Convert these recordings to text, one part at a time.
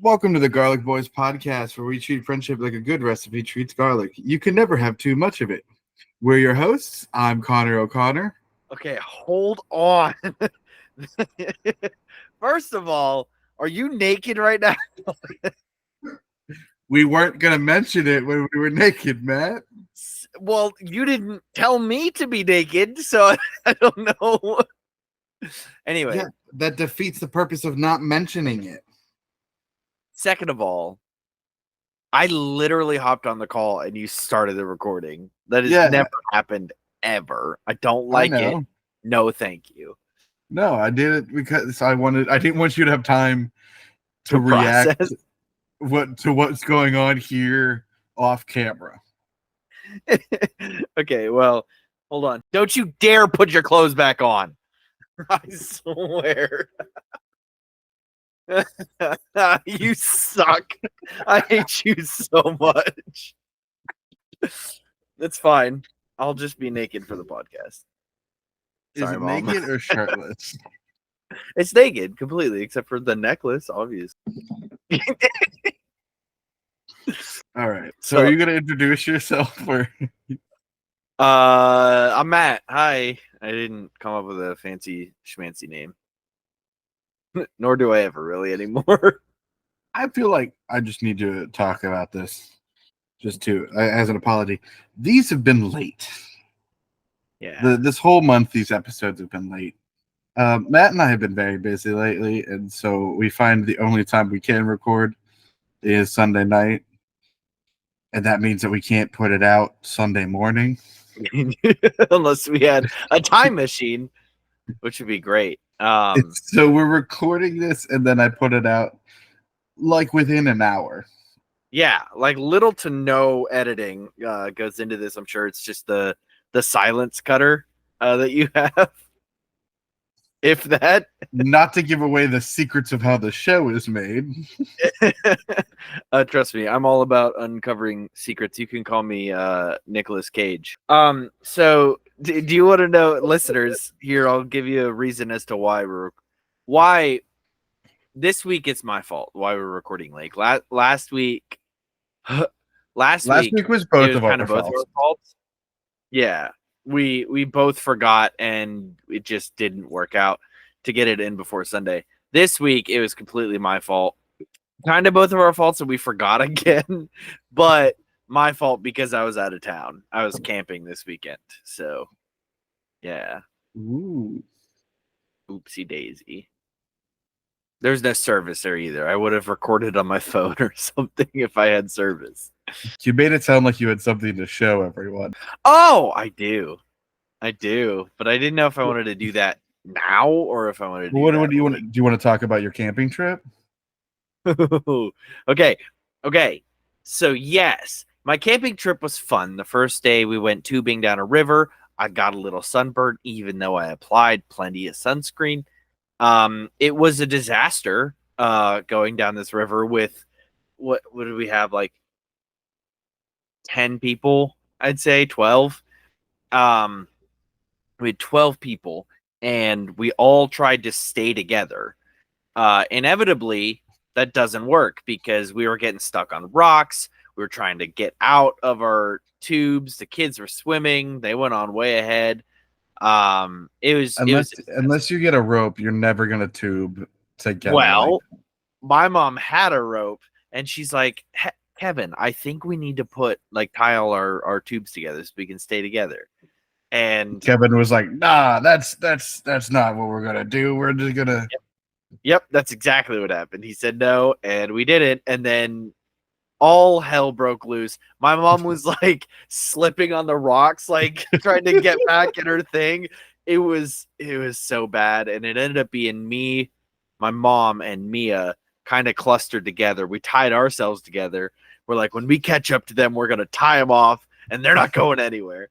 Welcome to the Garlic Boys podcast, where we treat friendship like a good recipe treats garlic. You can never have too much of it. We're your hosts. I'm Connor O'Connor. Okay, hold on. First of all, are you naked right now? We weren't going to mention it when we were naked, Matt. Well, you didn't tell me to be naked, so I don't know. Anyway. Yeah, that defeats the purpose of not mentioning it. Second of all, I literally hopped on the call and you started the recording. That has never happened ever. I don't like it. No, thank you. No, I did it because I didn't want you to have time to react to what's going on here off camera. Okay, well, hold on. Don't you dare put your clothes back on. I swear. You suck. I hate you so much. That's fine. I'll just be naked for the podcast. Sorry, is it Mom. Naked or shirtless? It's naked completely, except for the necklace, obviously. All right. So are you gonna introduce yourself or I'm Matt. Hi. I didn't come up with a fancy schmancy name. Nor do I ever really anymore. I feel like I just need to talk about this as an apology. These have been late. Yeah. This whole month, these episodes have been late. Matt and I have been very busy lately, and so we find the only time we can record is Sunday night. And that means that we can't put it out Sunday morning. Unless we had a time machine, which would be great. So we're recording this, and then I put it out like within an hour. Yeah, like little to no editing goes into this. I'm sure it's just the silence cutter that you have. If that. Not to give away the secrets of how the show is made. Trust me, I'm all about uncovering secrets. You can call me Nicolas Cage. So do you want to know, listeners? Here, I'll give you a reason as to why this week it's my fault. Why we're recording late. Last week was both of our faults. Yeah, we both forgot, and it just didn't work out to get it in before Sunday. This week it was completely my fault. Kind of both of our faults, and we forgot again, but my fault because I was out of town. I was camping this weekend, so yeah. Ooh. Oopsie daisy. There's no service there either. I would have recorded on my phone or something if I had service. You made it sound like you had something to show everyone. Oh, I do, but I didn't know if I wanted to do that now or if I wanted to. What do you want? Do you want to talk about your camping trip? Okay. So yes, my camping trip was fun. The first day we went tubing down a river. I got a little sunburn, even though I applied plenty of sunscreen. It was a disaster going down this river with what did we have, like 10 people? I'd say 12. We had 12 people, and we all tried to stay together. Inevitably, that doesn't work because we were getting stuck on rocks. We were trying to get out of our tubes. The kids were swimming. They went on way ahead. Unless you get a rope, you're never gonna tube together. Well, my mom had a rope, and she's like, Kevin, I think we need to tie all our tubes together so we can stay together. And Kevin was like, nah, that's not what we're gonna do. We're just gonna. Yep, that's exactly what happened. He said no, and we did it, and then all hell broke loose. My mom was like slipping on the rocks, like trying to get back in her thing. It was so bad, and it ended up being me, my mom, and Mia kind of clustered together. We tied ourselves together. We're like, when we catch up to them, we're gonna tie them off, and they're not going anywhere.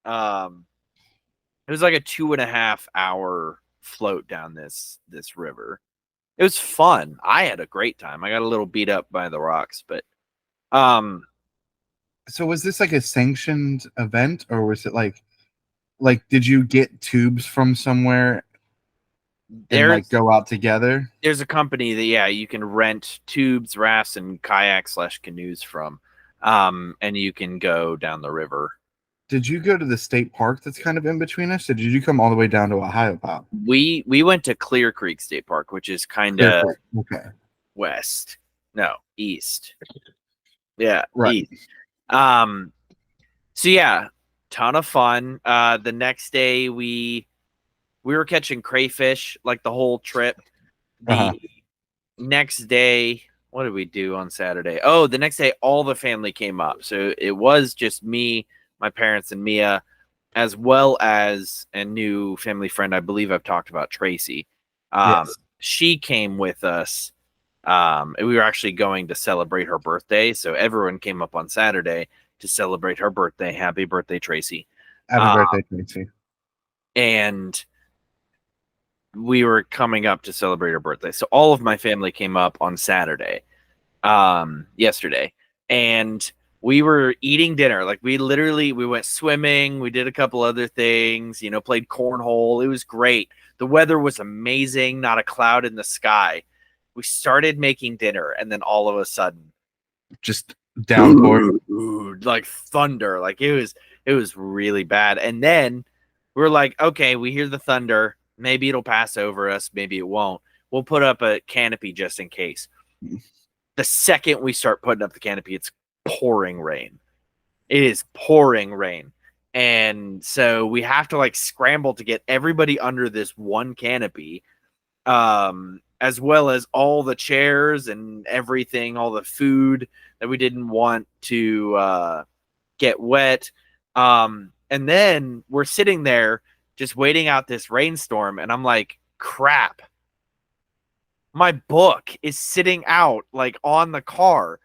It was like a 2.5 hour float down this river. It was fun. I had a great time. I got a little beat up by the rocks, but so was this like a sanctioned event, or was it like did you get tubes from somewhere and like go out together? There's a company that you can rent tubes, rafts, and kayaks / canoes from, and you can go down the river. Did you go to the state park that's kind of in between us? Or did you come all the way down to Ohio Pop? We went to Clear Creek State Park, which is kind of west. No, east. Yeah, right. East. So yeah, ton of fun. The next day we were catching crayfish like the whole trip. The next day, what did we do on Saturday? Oh, the next day all the family came up. So it was just me, my parents, and Mia, as well as a new family friend. I believe I've talked about, Tracy. Yes. She came with us. And we were actually going to celebrate her birthday. So everyone came up on Saturday to celebrate her birthday. Happy birthday, Tracy. Happy birthday, Tracy. And we were coming up to celebrate her birthday. So all of my family came up on Saturday, yesterday. And we were eating dinner. Like we went swimming. We did a couple other things, played cornhole. It was great. The weather was amazing. Not a cloud in the sky. We started making dinner, and then all of a sudden, just downpour, like thunder. Like it was really bad. And then we're like, okay, we hear the thunder. Maybe it'll pass over us. Maybe it won't. We'll put up a canopy just in case. The second we start putting up the canopy, it's pouring rain. It is pouring rain. And so we have to like scramble to get everybody under this one canopy. As well as all the chairs and everything, all the food that we didn't want to get wet. And then we're sitting there just waiting out this rainstorm. And I'm like, crap. My book is sitting out like on the car.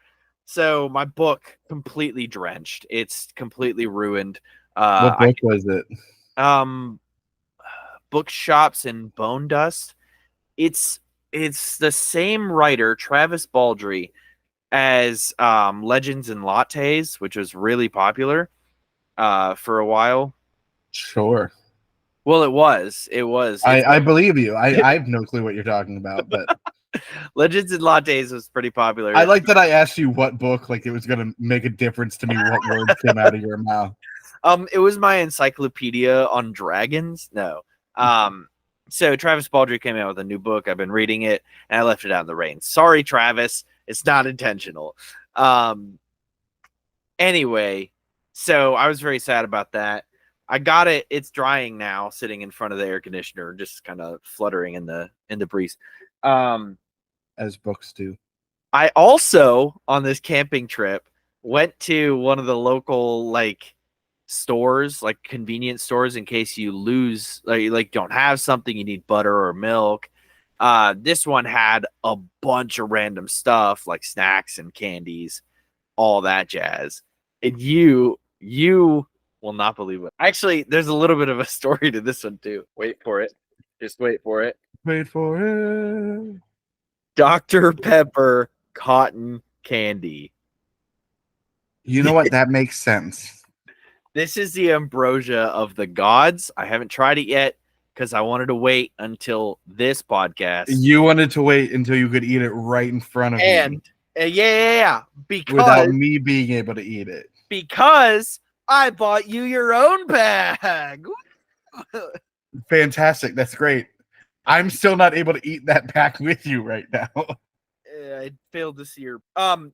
So my book completely drenched. It's completely ruined. What book was it? Bookshops and Bone Dust. It's the same writer, Travis Baldree, as Legends and Lattes, which was really popular for a while. Sure. Well, it was. I believe you. I have no clue what you're talking about, but Legends and Lattes was pretty popular. I like that I asked you what book, like it was going to make a difference to me what words came out of your mouth. It was my encyclopedia on dragons. No. So Travis Baldree came out with a new book. I've been reading it, and I left it out in the rain. Sorry, Travis. It's not intentional. Anyway, so I was very sad about that. I got it. It's drying now, sitting in front of the air conditioner, just kind of fluttering in the breeze. As books do. I also, on this camping trip, went to one of the local stores, like convenience stores, in case you lose, like don't have something, you need butter or milk. This one had a bunch of random stuff like snacks and candies, all that jazz. And you will not believe it. Actually, there's a little bit of a story to this one too. Wait for it. Just wait for it. Wait for it. Dr. Pepper cotton candy. You know what? That makes sense. This is the ambrosia of the gods. I haven't tried it yet because I wanted to wait until this podcast. You wanted to wait until you could eat it right in front of me. And yeah, because without me being able to eat it. Because I bought you your own bag. Fantastic. That's great. I'm still not able to eat that pack with you right now. I failed to see your.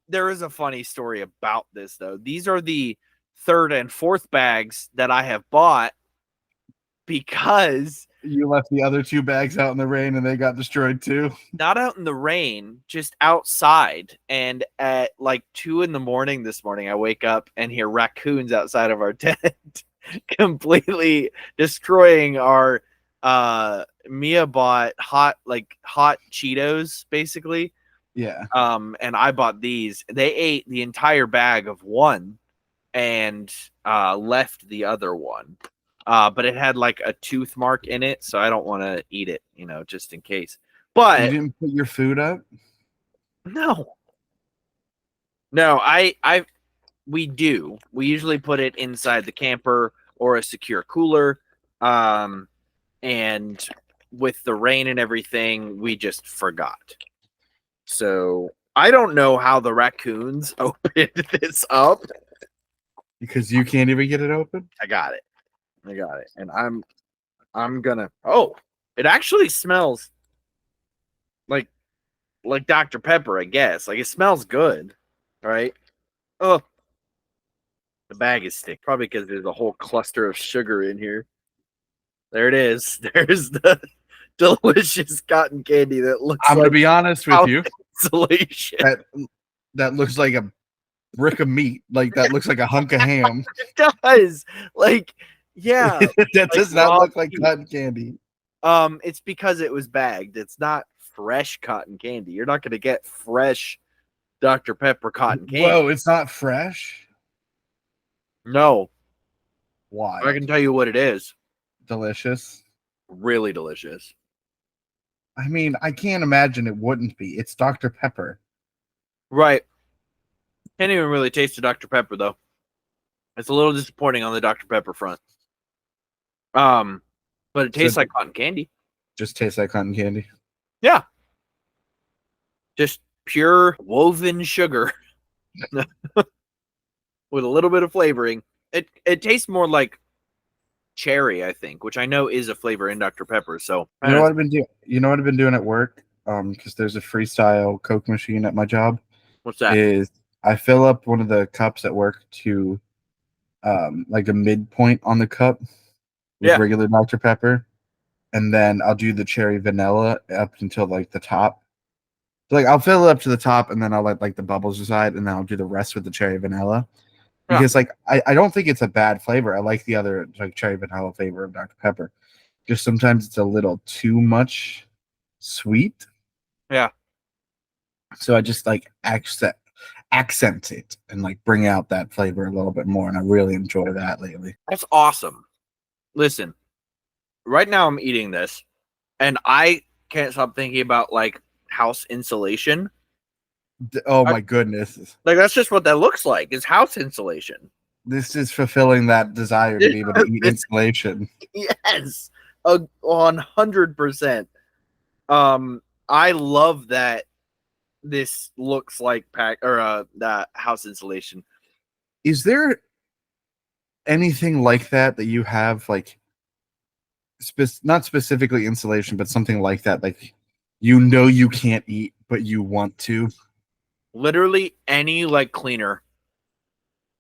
There is a funny story about this though. These are the third and fourth bags that I have bought because you left the other two bags out in the rain and they got destroyed too. Not out in the rain, just outside. And at 2 a.m. this morning, I wake up and hear raccoons outside of our tent, completely destroying our. Mia bought hot Cheetos, basically. Yeah. And I bought these. They ate the entire bag of one and left the other one. But it had a tooth mark in it, so I don't want to eat it, just in case. But you didn't put your food up? No, we do. We usually put it inside the camper or a secure cooler. And with the rain and everything, we just forgot. So I don't know how the raccoons opened this up. Because you can't even get it open? I got it. And I'm gonna. Oh, it actually smells like Dr. Pepper, I guess. Like, it smells good. All right. Oh, the bag is thick. Probably because there's a whole cluster of sugar in here. There it is. There's the delicious cotton candy that looks I'm like gonna be honest with you. insulation. That looks like a brick of meat. Like that looks like a hunk of ham. It does. Like, yeah. That does raw not look like meat. cotton candy. It's because it was bagged. It's not fresh cotton candy. You're not gonna get fresh Dr. Pepper cotton candy. Whoa, it's not fresh? No. Why? I can tell you what it is. Delicious. Really delicious. I mean, I can't imagine it wouldn't be. It's Dr. Pepper. Right. Can't even really taste the Dr. Pepper though. It's a little disappointing on the Dr. Pepper front. But it tastes like cotton candy. Just tastes like cotton candy. Yeah. Just pure woven sugar with a little bit of flavoring. It tastes more like cherry, I think, which I know is a flavor in Dr. Pepper. So You know what I've been doing? You know what I've been doing at work? Because there's a freestyle Coke machine at my job. What's that? Is I fill up one of the cups at work to like a midpoint on the cup with regular Dr. Pepper, and then I'll do the cherry vanilla up until like the top. So, like, I'll fill it up to the top, and then I'll let like the bubbles reside, and then I'll do the rest with the cherry vanilla. Because like I don't think it's a bad flavor. I like the other like cherry vanilla flavor of Dr. Pepper. Just sometimes it's a little too much sweet. Yeah. So I just like accent it and like bring out that flavor a little bit more, and I really enjoy that lately. That's awesome. Listen, right now I'm eating this, and I can't stop thinking about like Haux insulation. Oh my goodness. Like, that's just what that looks like. It's Haux insulation. This is fulfilling that desire to be able to eat insulation. Yes. 100%. I love that this looks like that Haux insulation. Is there anything like that you have, like not specifically insulation, but something like that, like you can't eat but you want to? Literally any like cleaner,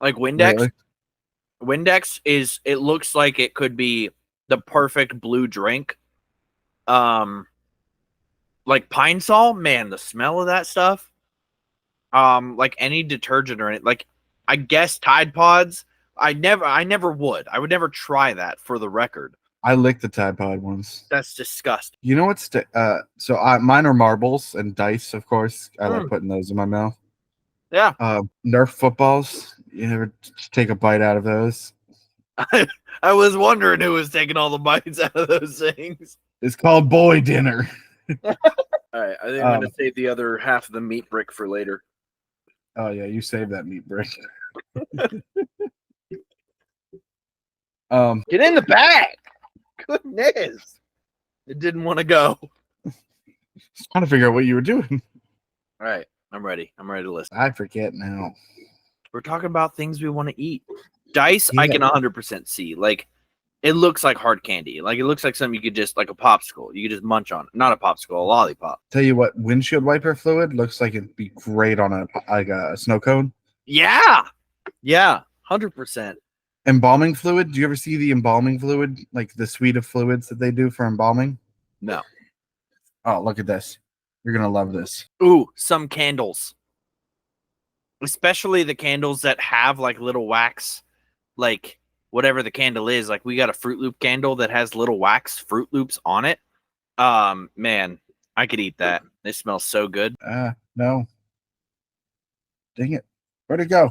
like Windex. Really? Windex it looks like it could be the perfect blue drink. Like Pine Sol, man, the smell of that stuff. Like any detergent or anything, like I guess Tide Pods. I never would. I would never try that, for the record. I licked the Tide Pod once. That's disgusting. You know what's mine are marbles and dice, of course. I like putting those in my mouth. Yeah. Nerf footballs. You ever take a bite out of those? I was wondering who was taking all the bites out of those things. It's called boy dinner. All right, I think I'm gonna save the other half of the meat brick for later. Oh yeah, you save that meat brick. Get in the bag. Goodness. It didn't want to go. Just trying to figure out what you were doing. All right, I'm ready. I'm ready to listen. I forget now. We're talking about things we want to eat. Dice, Yeah. I can 100% see. Like, it looks like hard candy. Like, it looks like something you could just, like a popsicle. You could just munch on. Not a popsicle, a lollipop. Tell you what, windshield wiper fluid looks like it'd be great on a snow cone. Yeah. Yeah, 100%. Embalming fluid. Do you ever see the embalming fluid, like the suite of fluids that they do for embalming? No. Oh, look at this. You're gonna love this. Ooh, some candles. Especially the candles that have like little wax, like whatever the candle is. Like, we got a Fruit Loop candle that has little wax Fruit Loops on it. Man, I could eat that. It smells so good. No. Dang it. Where'd it go?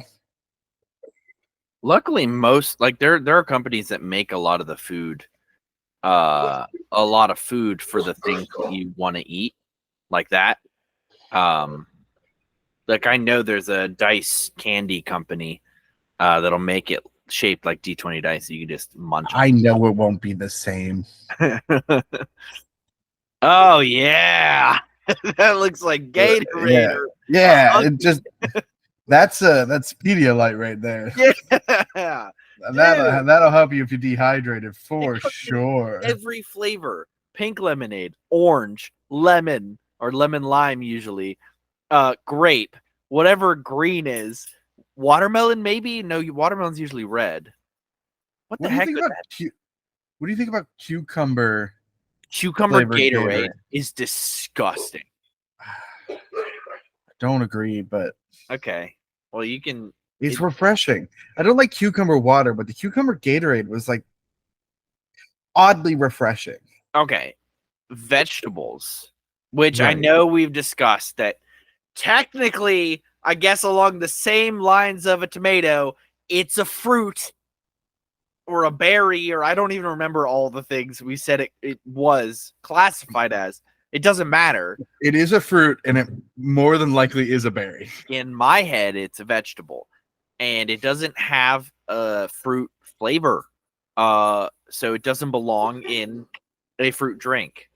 Luckily, most like there are companies that make a lot of the food, a lot of food for the things that you want to eat, like that. Like, I know there's a dice candy company that'll make it shaped like D20 dice, so you can just munch on. I know it won't be the same. Oh yeah, that looks like Gatorade. Yeah, Or yeah. a It just that's Pedialyte right there. yeah, dude. That'll help you if you're dehydrated It for comes in sure. every flavor: pink lemonade, orange, lemon, or lemon lime usually, grape, whatever green is, watermelon maybe. No, watermelon's usually red. What the What do you heck think would about that? what do you think about cucumber Cucumber flavored Gatorade Gatorade? is disgusting. I don't agree, but Okay, well you can. it's It, refreshing. I don't like cucumber water, but the cucumber Gatorade was like oddly refreshing. okay, vegetables, which I Right. know we've discussed that technically, I guess along the same lines of a tomato, it's a fruit or a berry, or I don't even remember all the things we said it was classified as. It doesn't matter. It is a fruit, and it more than likely is a berry. In my head, it's a vegetable, and it doesn't have a fruit flavor. So it doesn't belong in a fruit drink.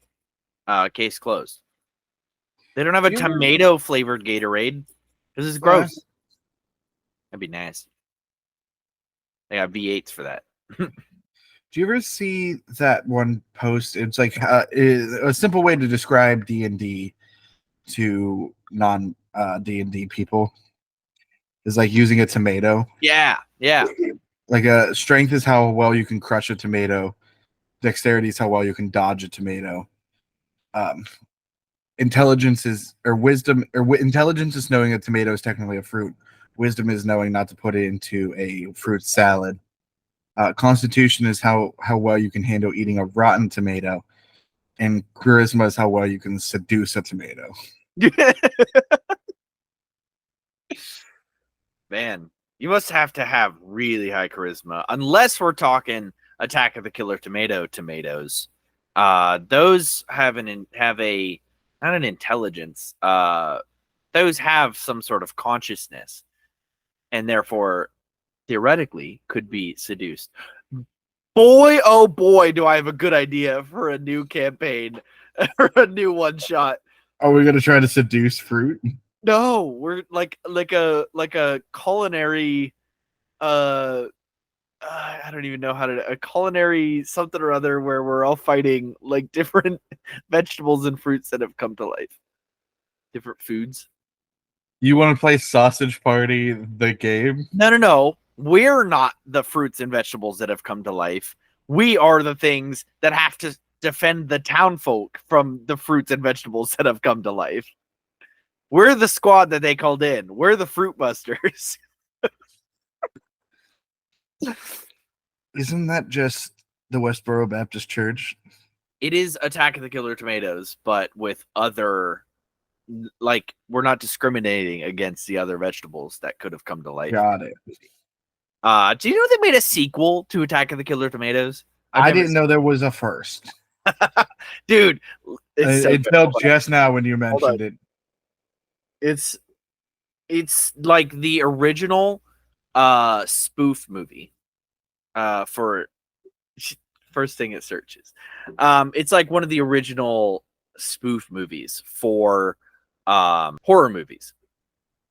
Case closed. They don't have a Do you ever, tomato flavored Gatorade. This is gross. That'd be nasty. They got V8s for that. do you ever see that one post? It's like a simple way to describe D&D to non D&D people is like using a tomato. Yeah, yeah. Like a strength is how well you can crush a tomato. Dexterity is how well you can dodge a tomato. Um, intelligence is or wisdom or intelligence is knowing a tomato is technically a fruit. Wisdom is knowing not to put it into a fruit salad. Constitution is how well you can handle eating a rotten tomato, and charisma is how well you can seduce a tomato. Man, you must have to have really high charisma, unless we're talking Attack of the Killer tomatoes. Those have a not an intelligence. Those have some sort of consciousness, and therefore theoretically could be seduced. Boy, oh boy, do I have a good idea for a new campaign or a new one shot. Are we gonna try to seduce fruit? No, we're like a culinary I don't even know how to a culinary something or other where we're all fighting like different vegetables and fruits that have come to life. Different foods. You want to play Sausage Party the game? No. We're not the fruits and vegetables that have come to life. We are the things that have to defend the townfolk from the fruits and vegetables that have come to life. We're the squad that they called in. We're the fruit busters. Isn't that just the Westboro Baptist Church? It is Attack of the Killer Tomatoes, but with other, like, we're not discriminating against the other vegetables that could have come to life. Got it. Do you know they made a sequel to Attack of the Killer Tomatoes? I didn't know there was a first. Dude, it's so It good. felt just now when you mentioned it. It's like the original spoof movie for first thing it searches. It's like one of the original spoof movies for horror movies.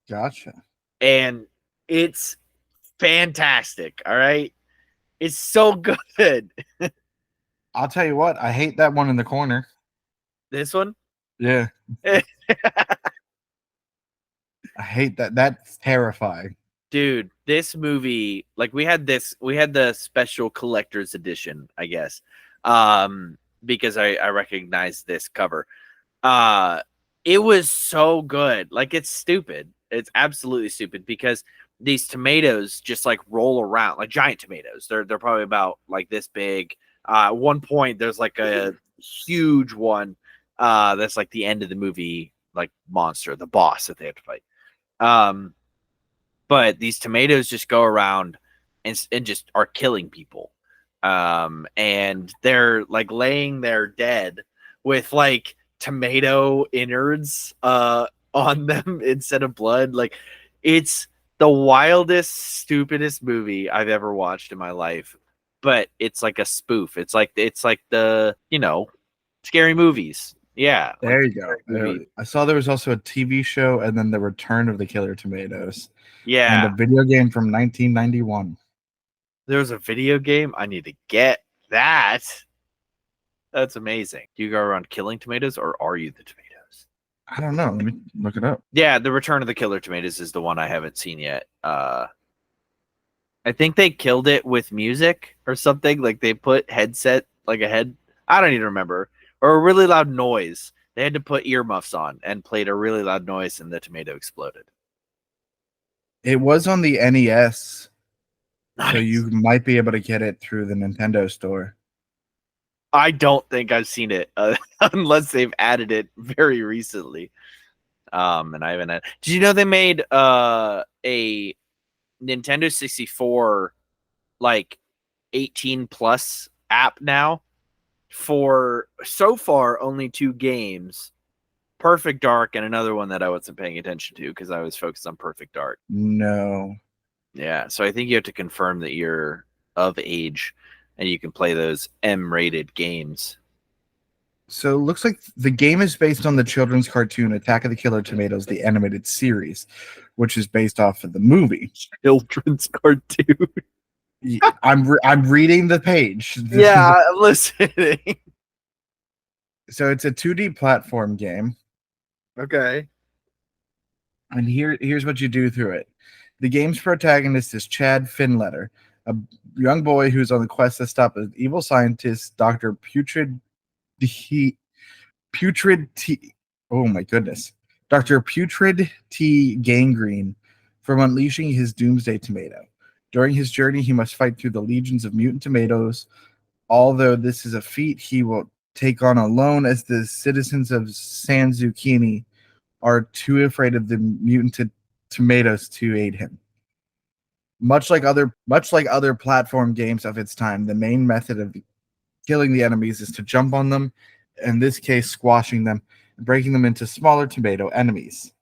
Gotcha. And it's fantastic. All right. It's so good. I'll tell you what, I hate that one in the corner. This one? Yeah. I hate that. That's terrifying. Dude, this movie, like we had the special collector's edition, I guess. Because I recognized this cover. It was so good. Like it's stupid. It's absolutely stupid because these tomatoes just like roll around like giant tomatoes. They're probably about like this big. At one point there's like a huge one that's like the end of the movie, like monster, the boss that they have to fight. But these tomatoes just go around and just are killing people. And they're like laying there dead with like tomato innards on them instead of blood. Like it's the wildest, stupidest movie I've ever watched in my life. But it's like a spoof. It's like the, Scary Movies Yeah. There like you go. movie. I saw there was also a TV show and then the Return of the Killer Tomatoes and a Yeah. video game from 1991. There's a video game. I need to get that. That's amazing. Do you go around killing tomatoes or are you the tomatoes? I don't know. Let me look it up. Yeah, the Return of the Killer Tomatoes is the one I haven't seen yet. I think they killed it with music or something. Like they put headset, like a head. I don't even remember. Or a really loud noise. They had to put earmuffs on and played a really loud noise, and the tomato exploded. It was on the NES, so Nice. you might be able to get it through the Nintendo store. I don't think I've seen it unless they've added it very recently. And I haven't. Did you know they made a Nintendo 64 like 18 plus app now for so far only 2 games, Perfect Dark and another one that I wasn't paying attention to because I was focused on Perfect Dark. No. Yeah, so I think you have to confirm that you're of age and you can play those M-rated games. So it looks like the game is based on the children's cartoon Attack of the Killer Tomatoes, the animated series, which is based off of the movie. Children's cartoon. I'm reading the page. Yeah, I'm listening. So it's a 2D platform game. Okay. And here's what you do through it. The game's protagonist is Chad Finletter, a young boy who's on the quest to stop an evil scientist, Dr. Oh my goodness. Dr. Putrid T. Gangrene from unleashing his doomsday tomato. During his journey, he must fight through the legions of mutant tomatoes. Although this is a feat he will take on alone, as the citizens of San Zucchini are too afraid of the mutant tomatoes to aid him. Much like other platform games of its time, the main method of killing the enemies is to jump on them, in this case squashing them and breaking them into smaller tomato enemies.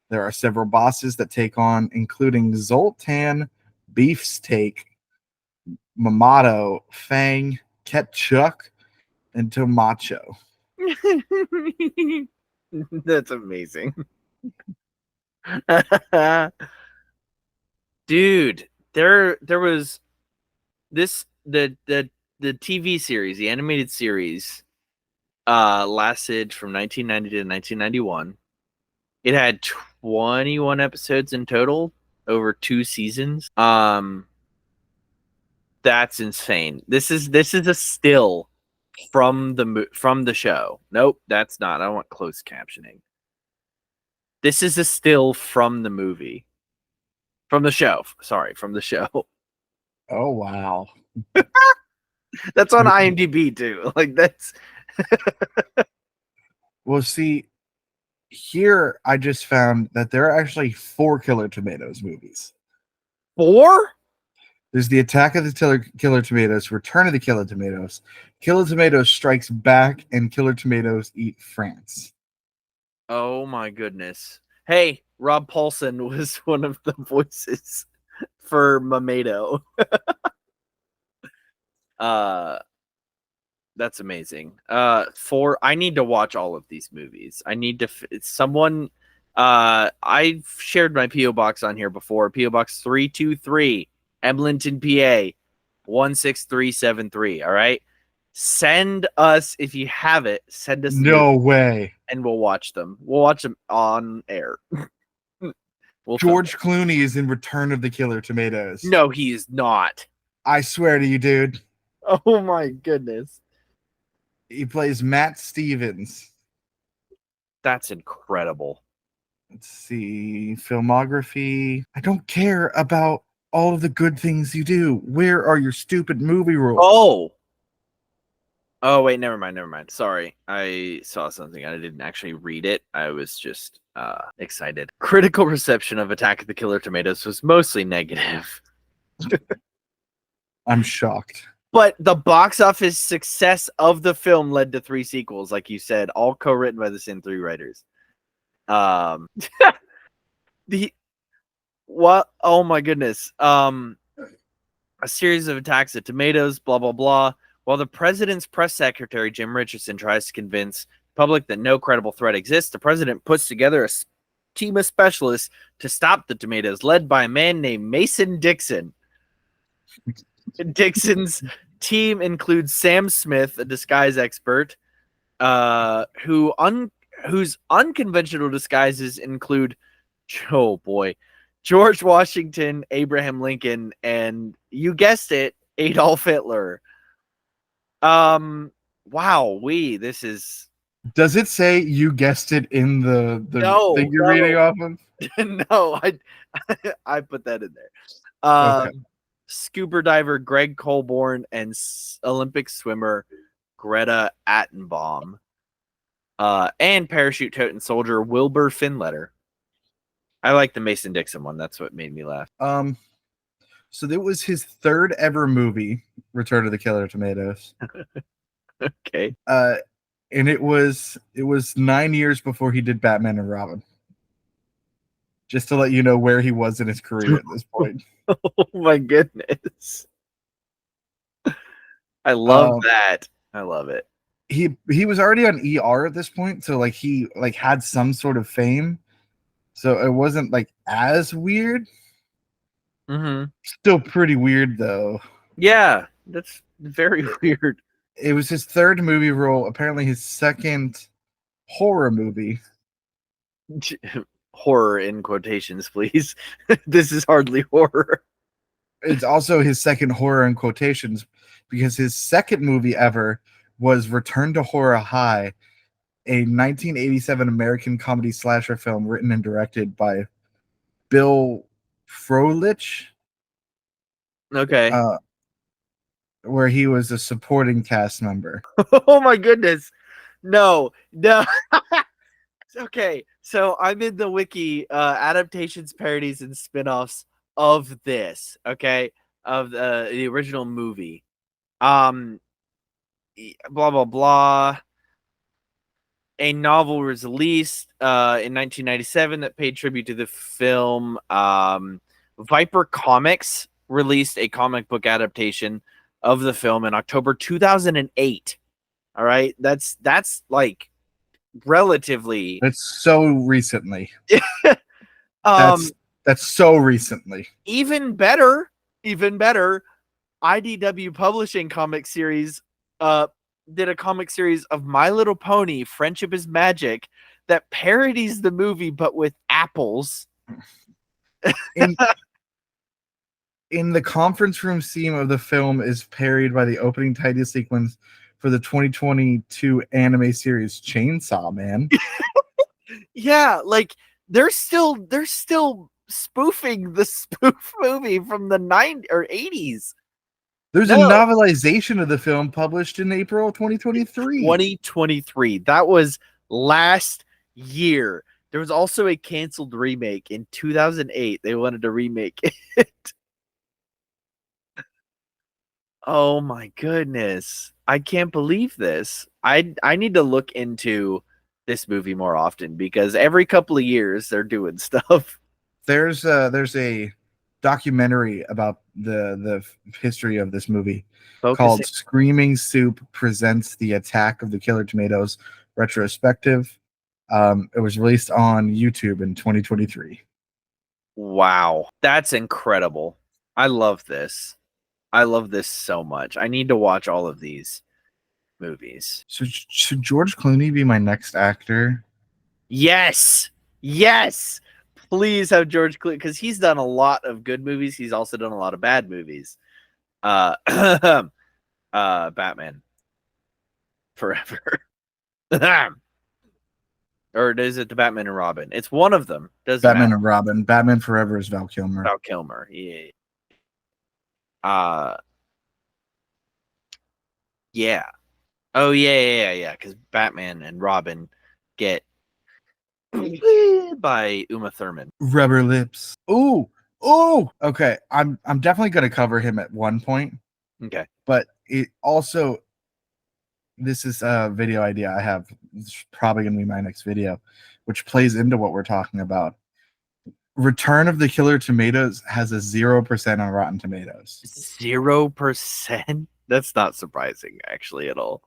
There are several bosses that take on, including Zoltan, Beefsteak, Mamato, Fang, Ketchup, and Tomacho. That's amazing. Dude, there was this the TV series, the animated series lasted from 1990 to 1991. It had 21 episodes in total over 2 seasons. That's insane. This is a still from the show. Nope, that's not. I want closed captioning. This is a still from the movie. From the show. Sorry, from the show. Oh wow. That's on IMDb too. Like that's Well, see, here I just found that there are actually 4 Killer Tomatoes movies. 4? There's the Attack of the Killer Tomatoes, Return of the Killer Tomatoes, Killer Tomatoes Strikes Back, and Killer Tomatoes Eat France. Oh my goodness. Hey, Rob Paulson was one of the voices for Mamedo. That's amazing. I need to watch all of these movies. I need to someone I've shared my PO box on here before. PO box 323, Emlenton, PA 16373. All right. Send us, if you have it, send us No way. and we'll watch them. We'll watch them on air. George Clooney is in Return of the Killer Tomatoes. No, he is not. I swear to you, dude. Oh my goodness. He plays Matt Stevens. That's incredible. Let's see. Filmography. I don't care about all of the good things you do. Where are your stupid movie rules? Oh, wait, never mind. Sorry. I saw something. I didn't actually read it. I was just excited. Critical reception of Attack of the Killer Tomatoes was mostly negative. I'm shocked. But the box office success of the film led to 3 sequels, like you said, all co-written by the same 3 writers. Oh my goodness. A series of attacks at tomatoes, blah blah blah. While the president's press secretary Jim Richardson tries to convince public that no credible threat exists, the president puts together a team of specialists to stop the tomatoes, led by a man named Mason Dixon. Dixon's team includes Sam Smith, a disguise expert, whose unconventional disguises include, oh boy, George Washington, Abraham Lincoln, and you guessed it, Adolf Hitler. Wow, this is. Does it say you guessed it in the thing you're reading off of? No, I put that in there. Okay. Scuba diver Greg Colborn and Olympic swimmer Greta Attenbaum, and parachute toting soldier Wilbur Finletter. I like the Mason Dixon one. That's what made me laugh. So that was his third ever movie, Return of the Killer Tomatoes. Okay. And it was 9 years before he did Batman and Robin. Just to let you know where he was in his career at this point. Oh my goodness. I love that. I love it. He was already on ER at this point, so like he like had some sort of fame. So it wasn't like as weird. Mm-hmm. Still pretty weird though. Yeah, that's very weird. It was his third movie role, apparently his second horror movie. Horror in quotations, please. This is hardly horror. It's also his second horror in quotations because his second movie ever was Return to Horror High, a 1987 American comedy slasher film written and directed by Bill Froelich. Okay. Where he was a supporting cast member. Oh my goodness. No. Okay, so I'm in the wiki, adaptations, parodies, and spin-offs of this, okay, of the original movie. Blah, blah, blah. A novel was released in 1997 that paid tribute to the film. Viper Comics released a comic book adaptation of the film in October 2008. All right, that's like relatively. It's so recently. That's so recently. Even better. IDW Publishing comic series did a comic series of My Little Pony: Friendship is Magic that parodies the movie but with apples. In the conference room scene of the film is parodied by the opening title sequence for the 2022 anime series Chainsaw Man. Yeah, like they're still spoofing the spoof movie from the 90s or 80s. There's a novelization of the film published in April 2023. 2023. That was last year. There was also a canceled remake in 2008. They wanted to remake it. Oh my goodness. I can't believe this. I need to look into this movie more often because every couple of years they're doing stuff. There's a documentary about the history of this movie called Screaming Soup Presents the Attack of the Killer Tomatoes Retrospective. It was released on YouTube in 2023. Wow. That's incredible. I love this. I love this so much. I need to watch all of these movies. So should George Clooney be my next actor? Yes. Yes. Please have George Clooney, because he's done a lot of good movies. He's also done a lot of bad movies. Batman Forever. Or is it the Batman and Robin? It's one of them. Batman and Robin. Batman Forever is Val Kilmer. Val Kilmer. Yeah. Yeah. Oh yeah. Because Batman and Robin get by Uma Thurman. Rubber Lips. Ooh. Okay. I'm definitely gonna cover him at one point. Okay. But it also, this is a video idea I have. It's probably gonna be my next video, which plays into what we're talking about. Return of the Killer Tomatoes has a 0% on Rotten Tomatoes. 0%? That's not surprising, actually, at all.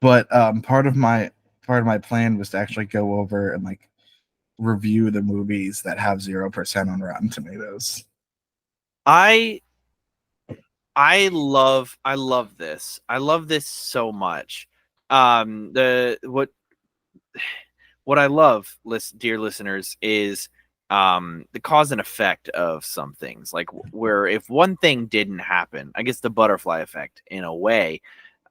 But part of my plan was to actually go over and like review the movies that have 0% on Rotten Tomatoes. I love this. I love this so much. What I love, dear listeners, is the cause and effect of some things. Like where if one thing didn't happen, I guess the butterfly effect in a way,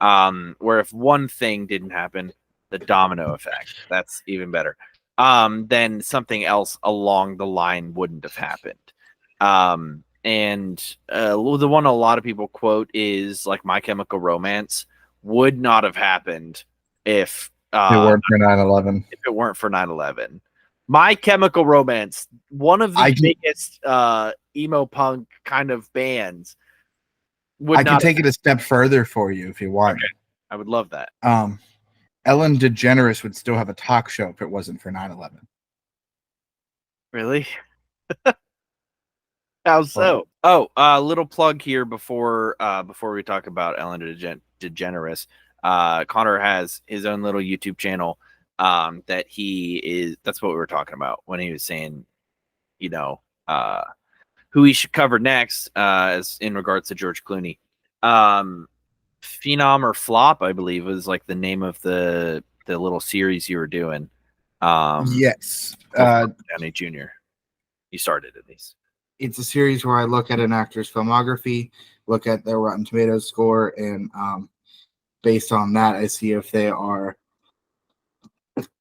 where if one thing didn't happen, the domino effect. That's even better. Then something else along the line wouldn't have happened. And the one a lot of people quote is like My Chemical Romance would not have happened if It weren't for 9/11. if it weren't for 9/11. My Chemical Romance, one of the biggest emo punk kind of bands. I can take it a step further for you if you want. Okay. I would love that. Ellen DeGeneres would still have a talk show if it wasn't for 9/11. Really? How so? Oh, little plug here before we talk about Ellen DeGeneres. Connor has his own little YouTube channel that that's what we were talking about when he was saying, you know, who he should cover next as in regards to George Clooney. Phenom or Flop, I believe, was like the name of the little series you were doing. Yes. Downey Jr. You started at least. It's a series where I look at an actor's filmography, look at their Rotten Tomatoes score, and based on that, I see if they are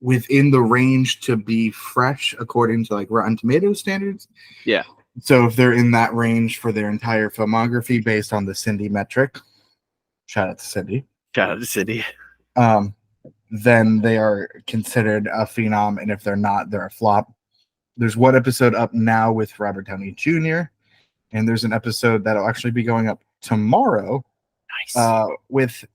within the range to be fresh according to like Rotten Tomatoes standards. Yeah. So if they're in that range for their entire filmography based on the Cindy metric, shout out to Cindy. Shout out to Cindy. Then they are considered a phenom, and if they're not, they're a flop. There's one episode up now with Robert Downey Jr., and there's an episode that'll actually be going up tomorrow. Nice. With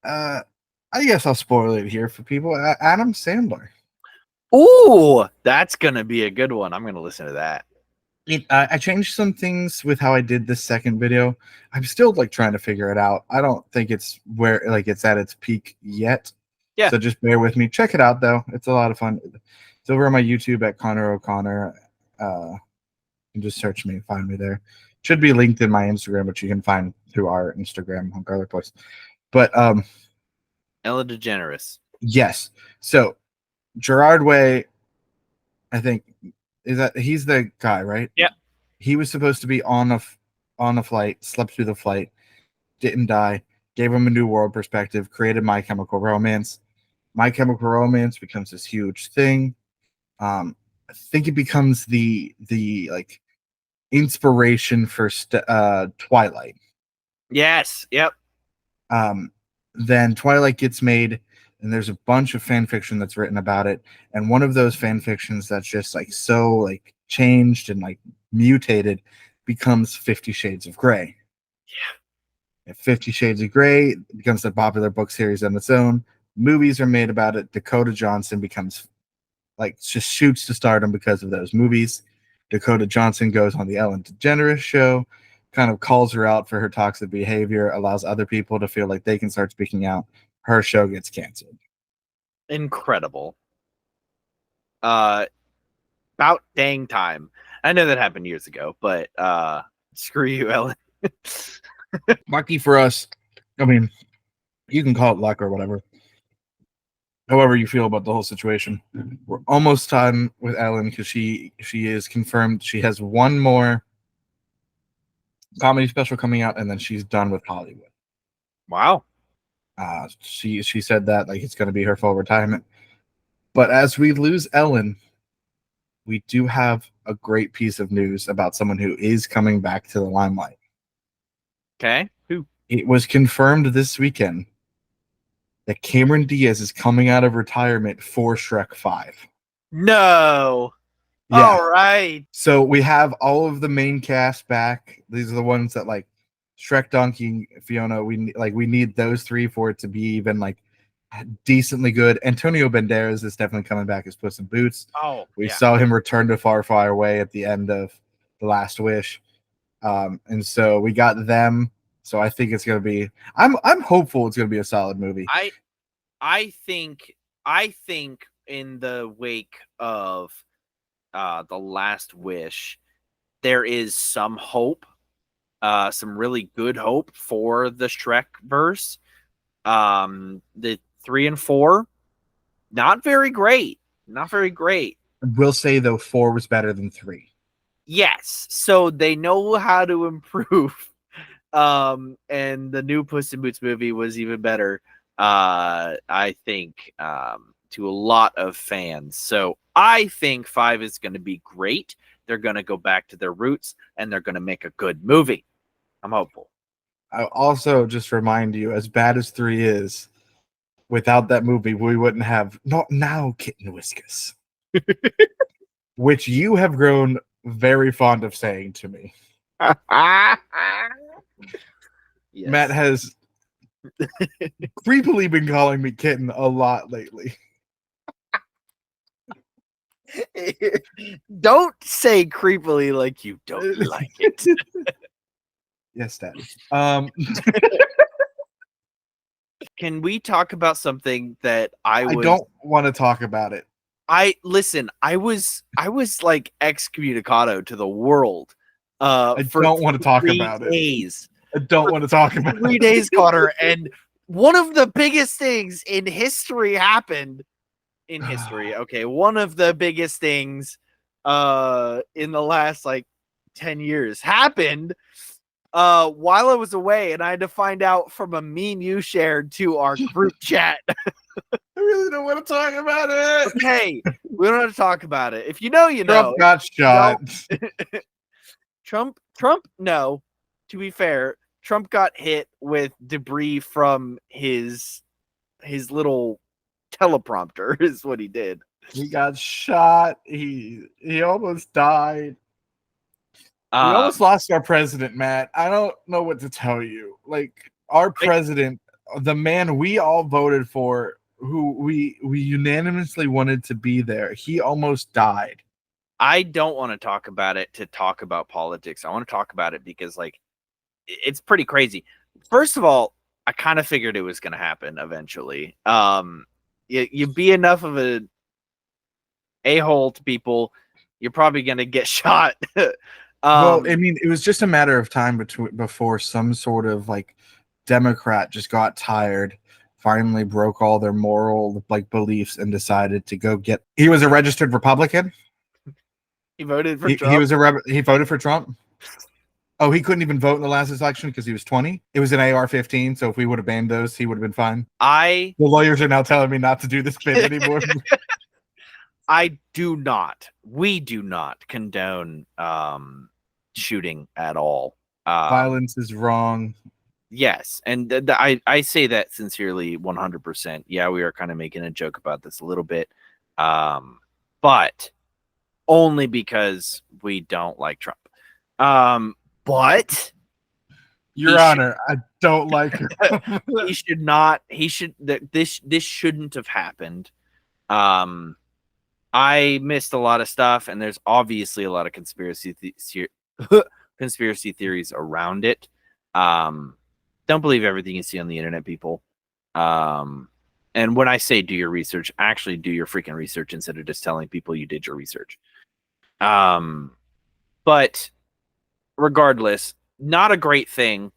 I guess I'll spoil it here for people. Adam Sandler. Ooh, that's gonna be a good one. I'm gonna listen to that. I changed some things with how I did this second video. I'm still like trying to figure it out. I don't think it's where like it's at its peak yet. Yeah. So just bear with me. Check it out though. It's a lot of fun. It's over on my YouTube at Connor O'Connor. And just search me and find me there. Should be linked in my Instagram, which you can find through our Instagram on Garlic Place. But Ellen DeGeneres. Yes. So Gerard Way, I think he's the guy, right? Yeah. He was supposed to be on a flight, slept through the flight, didn't die, gave him a new world perspective, created My Chemical Romance. My Chemical Romance becomes this huge thing. I think it becomes the like inspiration for Twilight. Yes. Yep. Then Twilight gets made, and there's a bunch of fan fiction that's written about it. And one of those fan fictions that's just like so like changed and like mutated becomes 50 Shades of Grey. Yeah. If 50 Shades of Grey becomes a popular book series on its own. Movies are made about it. Dakota Johnson becomes like just shoots to stardom because of those movies. Dakota Johnson goes on the Ellen DeGeneres show, kind of calls her out for her toxic behavior, allows other people to feel like they can start speaking out. Her show gets canceled. Incredible. About dang time. I know that happened years ago, but screw you, Ellen. Lucky for us. I mean, you can call it luck or whatever. However you feel about the whole situation. We're almost done with Ellen because she is confirmed she has one more comedy special coming out, and then she's done with Hollywood. Wow. She said that like it's going to be her full retirement. But as we lose Ellen, we do have a great piece of news about someone who is coming back to the limelight. Okay. Who? It was confirmed this weekend that Cameron Diaz is coming out of retirement for Shrek 5. No. Yeah. All right. So we have all of the main cast back. These are the ones that like Shrek, Donkey, Fiona. We need those three for it to be even like decently good. Antonio Banderas is definitely coming back as Puss in Boots. Oh, we saw him return to Far, Far Away at the end of The Last Wish. And so we got them. So I think it's going to be, I'm hopeful it's going to be a solid movie. I think in the wake of The Last Wish, there is some hope, some really good hope for the Shrek verse. The 3 and 4, not very great. Not very great. We'll say though 4 was better than 3. Yes, so they know how to improve. And the new Puss in Boots movie was even better, I think, to a lot of fans. So I think 5 is going to be great. They're going to go back to their roots, and they're going to make a good movie. I'm hopeful. I'll also just remind you, as bad as 3 is, without that movie, we wouldn't have Not Now Kitten Whiskas, which you have grown very fond of saying to me. Yes. Matt has creepily been calling me kitten a lot lately. Don't say creepily like you don't like it. Yes, Daddy. Can we talk about something that I don't want to talk about it. I was like excommunicado to the world. I don't want to talk about it. I don't want to talk about 3 days, Connor, and one of the biggest things in history happened. In history, okay, one of the biggest things in the last like 10 years happened while I was away, and I had to find out from a meme you shared to our group chat. I really don't want to talk about it. Okay, we don't have to talk about it. If you know, you know. Trump got shot. Trump, no. To be fair, Trump got hit with debris from his little teleprompter is what he did. He got shot. He almost died. We almost lost our president, Matt. I don't know what to tell you. Like, our president, the man we all voted for, who we unanimously wanted to be there, he almost died. I don't want to talk about it to talk about politics. I want to talk about it because, like, it's pretty crazy. First of all, I kind of figured it was going to happen eventually. You be enough of a hole to people, you're probably going to get shot. Well, I mean, it was just a matter of time before some sort of like Democrat just got tired, finally broke all their moral like beliefs, and decided to go get. He was a registered Republican. He voted for Trump. He voted for Trump. Oh, he couldn't even vote in the last election because he was 20. It was an AR-15, so if we would have banned those, he would have been fine. The lawyers are now telling me not to do this bit anymore. We do not condone shooting at all. Violence is wrong. Yes, and I say that sincerely, 100%. Yeah, we are kind of making a joke about this a little bit, but only because we don't like Trump. But Your Honor, I don't like her. He should not. He should. This shouldn't have happened. I missed a lot of stuff, and there's obviously a lot of conspiracy theories around it. Don't believe everything you see on the internet, people. And when I say do your research, actually do your freaking research instead of just telling people you did your research. But regardless, not a great thing.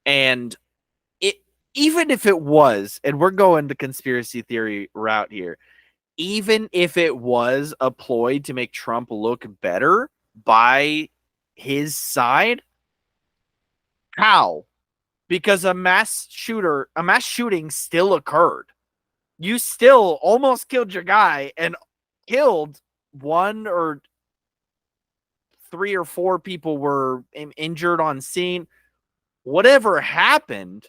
And even if it was, and we're going the conspiracy theory route here, even if it was a ploy to make Trump look better by his side, how? Because a mass shooting still occurred. You still almost killed your guy and killed 1 or 3 or 4 people were injured on scene. Whatever happened,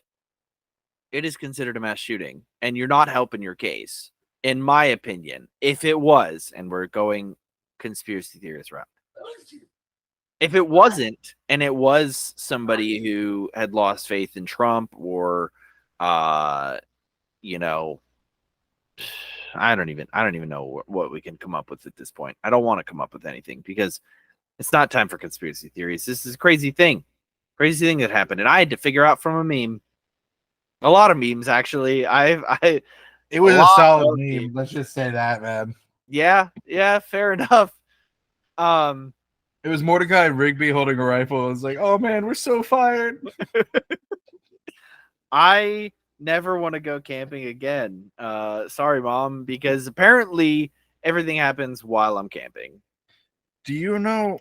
it is considered a mass shooting, and you're not helping your case, in my opinion. If it was, and we're going conspiracy theorist route, if it wasn't, and it was somebody who had lost faith in Trump, or you know, I don't even know what we can come up with at this point. I don't want to come up with anything because it's not time for conspiracy theories. This is a crazy thing that happened, and I had to figure out from a meme. A lot of memes, actually. It was a lot solid of meme. games. Let's just say that, man. Yeah, fair enough. It was Mordecai and Rigby holding a rifle. It was like, oh man, we're so fired. I never want to go camping again. Sorry, Mom, because apparently everything happens while I'm camping. Do you know?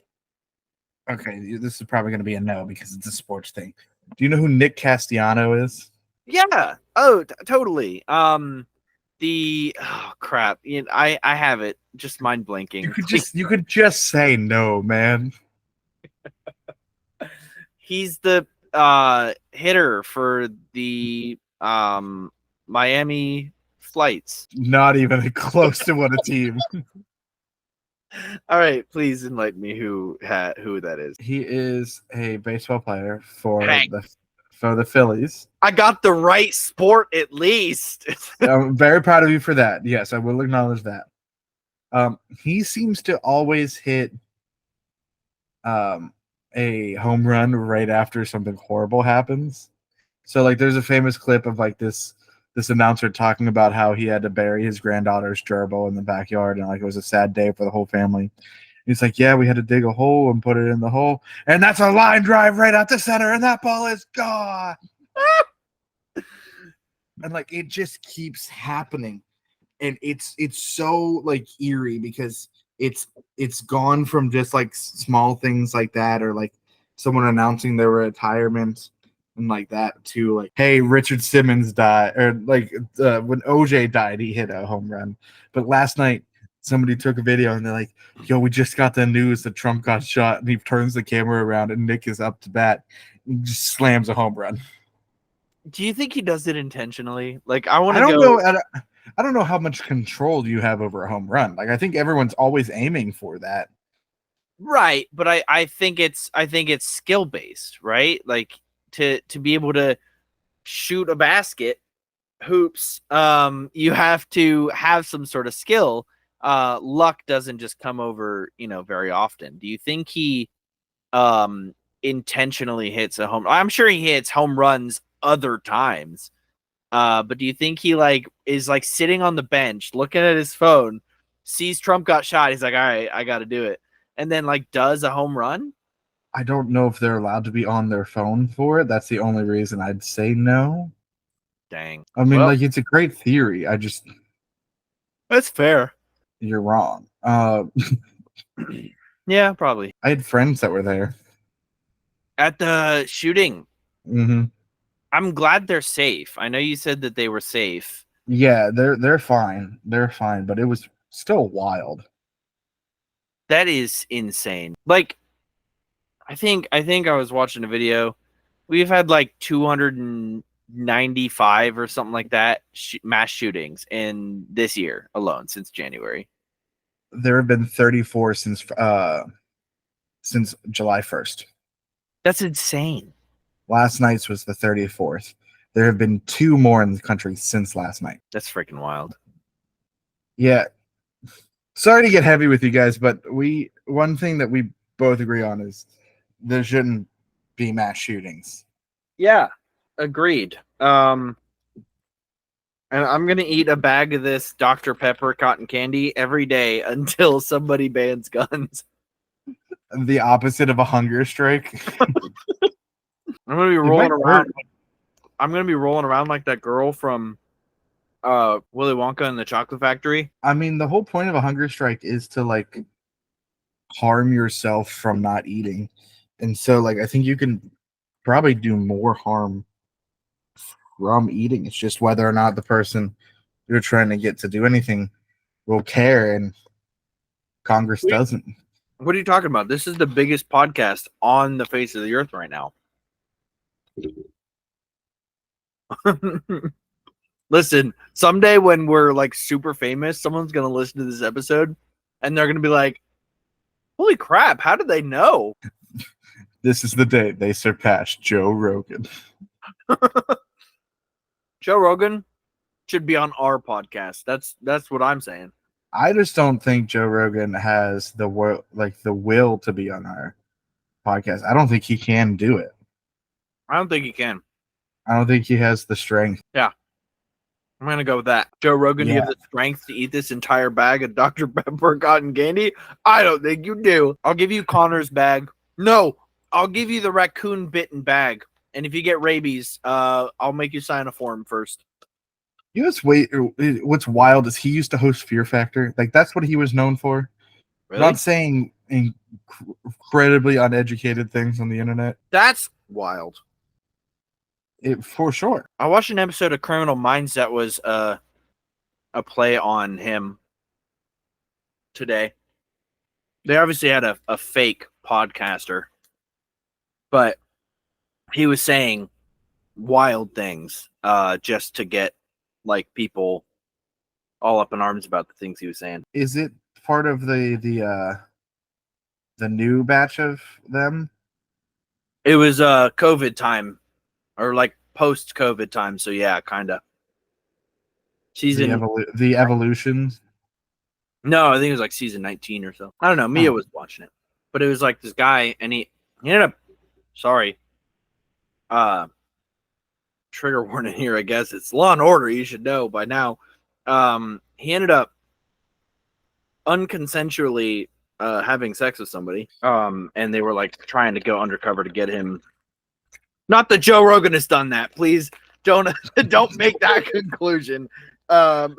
Okay, this is probably going to be a no because it's a sports thing. Do you know who Nick Castellano is? Yeah. Oh, totally. Crap. I have it. Just mind blanking. You could just say no, man. He's the hitter for the Miami Flights. Not even close to what a team. All right, please enlighten me who that is. He is a baseball player for Hey. the Phillies. I got the right sport at least. I'm very proud of you for that. Yes, I will acknowledge that. He seems to always hit a home run right after something horrible happens. So like there's a famous clip of like this announcer talking about how he had to bury his granddaughter's gerbil in the backyard and like it was a sad day for the whole family. He's like, yeah, we had to dig a hole and put it in the hole, and that's a line drive right out the center, and that ball is gone. And like it just keeps happening, and it's so like eerie because it's gone from just like small things like that, or like someone announcing their retirement and like that, to like, hey, Richard Simmons died, or like when OJ died, he hit a home run. But last night somebody took a video and they're like, yo, we just got the news that Trump got shot, and he turns the camera around and Nick is up to bat and just slams a home run. Do you think he does it intentionally? Like I want I to don't go. know. I don't know how much control you have over a home run. Like I think everyone's always aiming for that. Right, but I think it's skill based, right? Like to be able to shoot a basket, hoops, you have to have some sort of skill. Luck doesn't just come over, very often. Do you think he intentionally hits a home? I'm sure he hits home runs other times. But do you think he like is like sitting on the bench looking at his phone, sees Trump got shot, he's like, all right, I got to do it, and then like does a home run? I don't know if they're allowed to be on their phone for it. That's the only reason I'd say no. Dang. I mean, Well, like it's a great theory. that's fair. You're wrong. Yeah, probably. I had friends that were there. At the shooting. Mm-hmm. I'm glad they're safe. I know you said that they were safe. Yeah, they're fine. They're fine, but it was still wild. That is insane. Like, I think I was watching a video. We've had like 295 or something like that mass shootings in this year alone since January. There have been 34 since July 1st. That's insane. Last night's was the 34th. There have been 2 more in the country since last night. That's freaking wild. Yeah. Sorry to get heavy with you guys, but one thing that we both agree on is there shouldn't be mass shootings. Yeah, agreed. And I'm gonna eat a bag of this Dr. Pepper cotton candy every day until somebody bans guns. The opposite of a hunger strike. I'm gonna be rolling around. I'm gonna be rolling around like that girl from Willy Wonka and the Chocolate Factory. I mean, the whole point of a hunger strike is to like harm yourself from not eating. And so like I think you can probably do more harm from eating. It's just whether or not the person you're trying to get to do anything will care, and Congress doesn't. What are you talking about? This is the biggest podcast on the face of the earth right now. Listen, someday when we're like super famous, someone's gonna listen to this episode and they're gonna be like, holy crap, how did they know? This is the day they surpassed Joe Rogan. Joe Rogan should be on our podcast. That's what I'm saying. I just don't think Joe Rogan has the will to be on our podcast. I don't think he can do it. I don't think he can. I don't think he has the strength. Yeah. I'm gonna go with that. Joe Rogan, do you Yeah. have the strength to eat this entire bag of Dr. Pepper cotton candy? I don't think you do. I'll give you Connor's bag. No, I'll give you the raccoon bitten bag. And if you get rabies, I'll make you sign a form first. You know what's wild is he used to host Fear Factor. Like that's what he was known for. Really? Not saying incredibly uneducated things on the internet. That's wild. For sure. I watched an episode of Criminal Minds that was a play on him today. They obviously had a fake podcaster, but he was saying wild things just to get like people all up in arms about the things he was saying. Is it part of the new batch of them? It was COVID time or like post COVID time, so yeah, kind of. Season the evolution. No, I think it was like season 19 or so. I don't know. Mia was watching it, but it was like this guy, and he ended up. Sorry. Trigger warning here. I guess it's Law and Order. You should know by now. He ended up unconsensually having sex with somebody. And they were like trying to go undercover to get him. Not that Joe Rogan has done that. Please don't make that conclusion. That's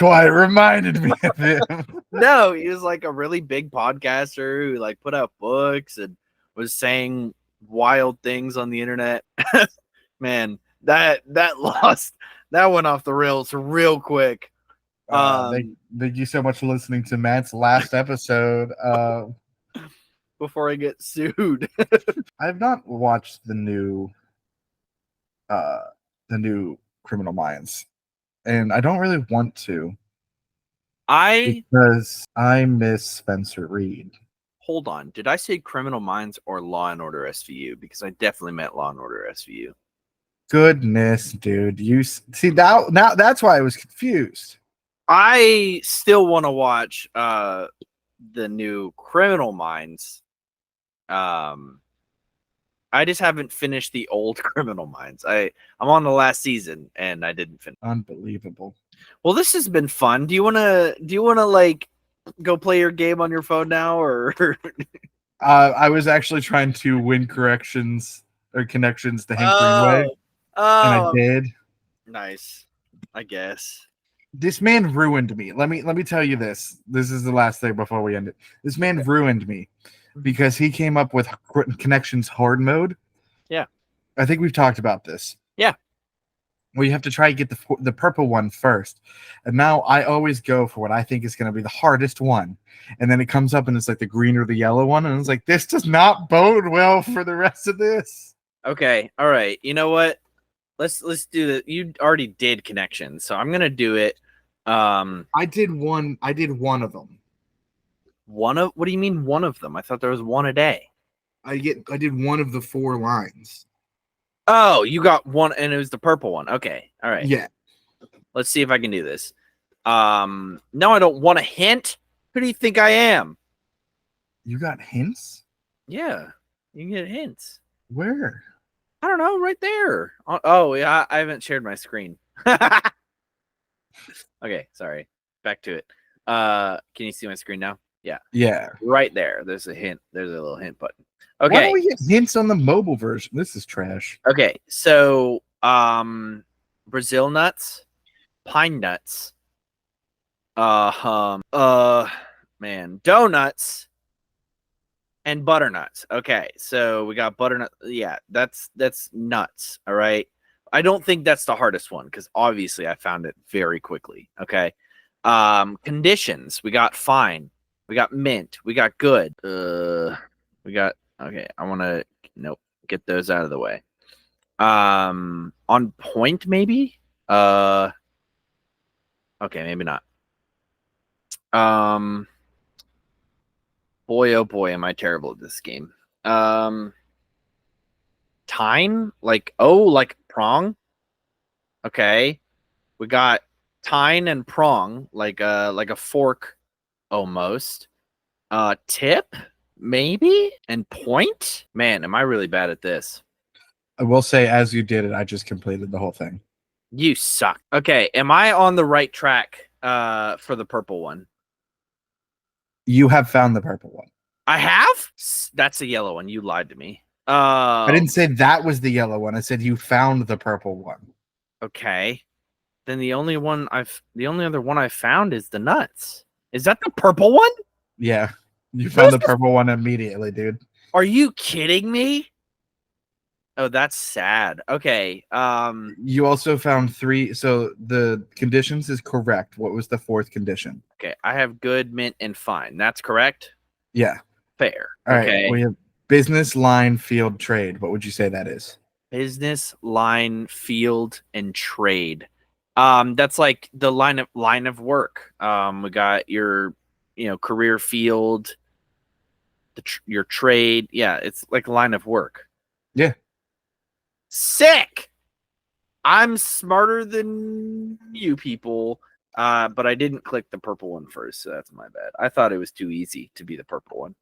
why it reminded me of him. No, he was like a really big podcaster who like put out books and was saying wild things on the internet. Man, that went off the rails real quick. Thank you so much for listening to Matt's last episode. Before I get sued. I've not watched the new Criminal Minds, and I don't really want to. Because I miss Spencer Reed. Hold on. Did I say Criminal Minds or Law and Order SVU? Because I definitely meant Law and Order SVU. Goodness, dude. You see now that's why I was confused. I still want to watch the new Criminal Minds. I just haven't finished the old Criminal Minds. I'm on the last season and I didn't finish. Unbelievable. Well, this has been fun. Do you wanna like go play your game on your phone now, or? I was actually trying to win connections to Hank Greenway, and I did. Nice, I guess. This man ruined me. Let me tell you this. This is the last thing before we end it. This man ruined me because he came up with connections hard mode. Yeah, I think we've talked about this. Yeah. Well, you have to try to get the purple one first. And now I always go for what I think is going to be the hardest one. And then it comes up and it's like the green or the yellow one. And it's like, this does not bode well for the rest of this. Okay. All right. You know what? Let's do that. You already did connections, so I'm going to do it. I did one of them. What do you mean one of them? I thought there was one a day. I did one of the 4 lines. Oh, you got one, and it was the purple one. Okay, all right. Yeah. Let's see if I can do this. No, I don't want a hint. Who do you think I am? You got hints? Yeah, you can get hints. Where? I don't know, right there. Oh, yeah, I haven't shared my screen. Okay, sorry. Back to it. Can you see my screen now? Yeah. Yeah. Right there. There's a hint. There's a little hint button. Okay. Why don't we get hints on the mobile version? This is trash. Okay, so Brazil nuts, pine nuts, donuts, and butternuts. Okay, so we got butternut. Yeah, that's nuts. All right. I don't think that's the hardest one because obviously I found it very quickly. Okay. Conditions. We got fine. We got mint. We got good. We got. Okay, I want to get those out of the way. On point, maybe. Okay, maybe not. Boy, oh boy, am I terrible at this game. Tine, like prong. Okay, we got tine and prong, like a fork, almost. Tip. Maybe? And point? Man, am I really bad at this? I will say, as you did it, I just completed the whole thing. You suck. Okay, am I on the right track for the purple one? You have found the purple one. I have? That's the yellow one. You lied to me. I didn't say that was the yellow one. I said you found the purple one. Okay. Then the only other one I found is the nuts. Is that the purple one? Yeah. You found the purple one immediately, dude. Are you kidding me? Oh, that's sad. Okay. You also found 3. So the conditions is correct. What was the 4th condition? Okay. I have good, mint, and fine. That's correct. Yeah. Fair. All right. Okay. We have business, line, field, trade. What would you say that is? Business, line, field, and trade. That's like the line of work. We got your, career field, your trade. Yeah, it's like a line of work. Yeah. Sick. I'm smarter than you people. But I didn't click the purple one first, so that's my bad. I thought it was too easy to be the purple one.